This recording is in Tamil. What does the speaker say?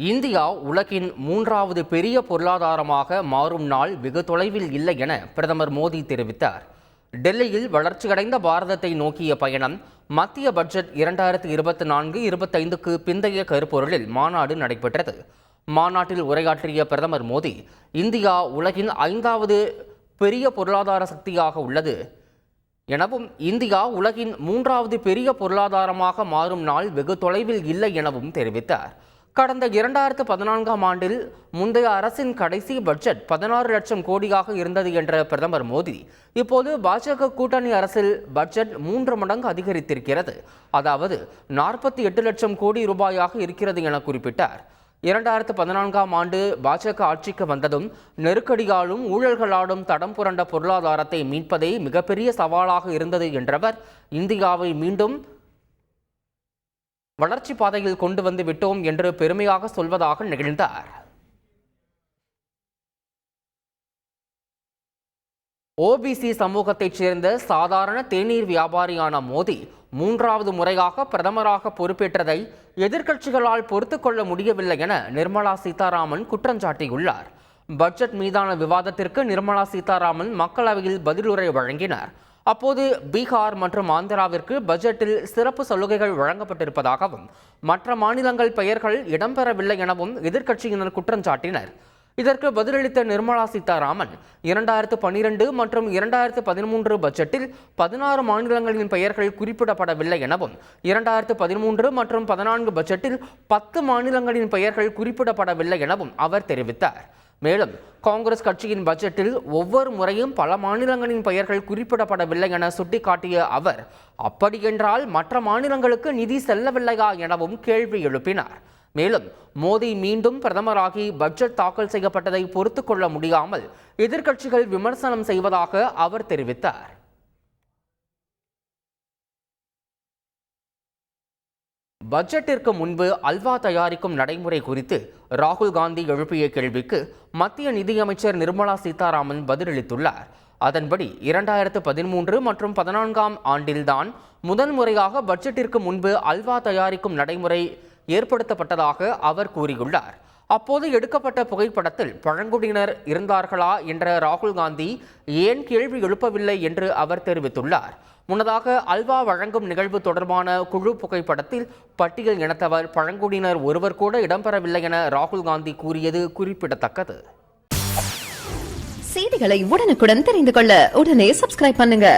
இந்தியா உலகின் 3வது பெரிய பொருளாதாரமாக மாறும் நாள் வெகு தொலைவில் இல்லை என பிரதமர் மோடி தெரிவித்தார். டெல்லியில் வளர்ச்சியடைந்த பாரதத்தை நோக்கிய பயணம் மத்திய பட்ஜெட் 2024-25க்கு பிந்தைய கருப்பொருளில் மாநாடு நடைபெற்றது. மாநாட்டில் உரையாற்றிய பிரதமர் மோடி, இந்தியா உலகின் 5வது பெரிய பொருளாதார சக்தியாக உள்ளது எனவும், இந்தியா உலகின் 3வது பெரிய பொருளாதாரமாக மாறும் நாள் வெகு தொலைவில் இல்லை எனவும் தெரிவித்தார். கடந்த 2014ஆம் ஆண்டில் முந்தைய அரசின் கடைசி பட்ஜெட் 16 லட்சம் கோடியாக இருந்தது என்ற பிரதமர் மோடி, இப்போது பாஜக கூட்டணி அரசில் பட்ஜெட் 3 மடங்கு அதிகரித்திருக்கிறது, அதாவது 48 லட்சம் கோடி ரூபாயாக இருக்கிறது என குறிப்பிட்டார். 2014ஆம் ஆண்டு பாஜக ஆட்சிக்கு வந்ததும் நெருக்கடியாலும் ஊழல்களாலும் தடம் புரண்ட பொருளாதாரத்தை மீட்பதே மிகப்பெரிய சவாலாக இருந்தது என்றவர், இந்தியாவை மீண்டும் வளர்ச்சி பாதையில் கொண்டு வந்து விட்டோம் என்று பெருமையாக சொல்வதாக நிகழ்ந்தார். ஓபிசி சமூகத்தைச் சேர்ந்த சாதாரண தேநீர் வியாபாரியான மோடி 3வது முறையாக பிரதமராக பொறுப்பேற்றதை எதிர்க்கட்சிகளால் பொறுத்துக்கொள்ள முடியவில்லை என நிர்மலா சீதாராமன் குற்றம் சாட்டியுள்ளார். பட்ஜெட் மீதான விவாதத்திற்கு நிர்மலா சீதாராமன் மக்களவையில் பதிலுரை வழங்கினார். அப்போது பீகார் மற்றும் ஆந்திராவிற்கு பட்ஜெட்டில் சிறப்பு சலுகைகள் வழங்கப்பட்டிருப்பதாகவும் மற்ற மாநிலங்கள் பெயர்கள் இடம்பெறவில்லை எனவும் எதிர்க்கட்சியினர் குற்றம் சாட்டினர். இதற்கு பதிலளித்த நிர்மலா சீதாராமன், 2012 மற்றும் 2013 பட்ஜெட்டில் 16 மாநிலங்களின் பெயர்கள் குறிப்பிடப்படவில்லை எனவும், 2013 மற்றும் 14 பட்ஜெட்டில் 10 மாநிலங்களின் பெயர்கள் குறிப்பிடப்படவில்லை எனவும் அவர் தெரிவித்தார். மேலும் காங்கிரஸ் கட்சியின் பட்ஜெட்டில் ஒவ்வொரு முறையும் பல மாநிலங்களின் பெயர்கள் குறிப்பிடப்படவில்லை என சுட்டிக்காட்டிய அவர், அப்படியென்றால் மற்ற மாநிலங்களுக்கு நிதி செல்லவில்லையா எனவும் கேள்வி எழுப்பினார். மேலும் மோடி மீண்டும் பிரதமராகி பட்ஜெட் தாக்கல் செய்யப்பட்டதை பொறுத்துக் கொள்ள முடியாமல் எதிர்க்கட்சிகள் விமர்சனம் செய்வதாக அவர் தெரிவித்தார். பட்ஜெட்டிற்கு முன்பு அல்வா தயாரிக்கும் நடைமுறை குறித்து ராகுல் காந்தி எழுப்பிய கேள்விக்கு மத்திய நிதியமைச்சர் நிர்மலா சீதாராமன் பதிலளித்துள்ளார். அதன்படி 2013 மற்றும் 14ஆம் ஆண்டில்தான் முதல் முறையாக பட்ஜெட்டிற்கு முன்பு அல்வா தயாரிக்கும் நடைமுறை ஏற்படுத்தப்பட்டதாக அவர் கூறியுள்ளார். அப்போது எடுக்கப்பட்ட புகைப்படத்தில் பழங்குடியினர் இருந்தார்களா என்ற ராகுல் காந்தி ஏன் கேள்வி எழுப்பவில்லை என்று அவர் தெரிவித்துள்ளார். முன்னதாக அல்வா வழங்கும் நிகழ்வு தொடர்பான குழு புகைப்படத்தில் பட்டியல் இனத்தவர் பழங்குடியினர் ஒருவர் கூட இடம்பெறவில்லை என ராகுல் காந்தி கூறியது குறிப்பிடத்தக்கது. செய்திகளை உடனுக்குடன் தெரிந்து கொள்ள உடனே சப்ஸ்கிரைப் பண்ணுங்க.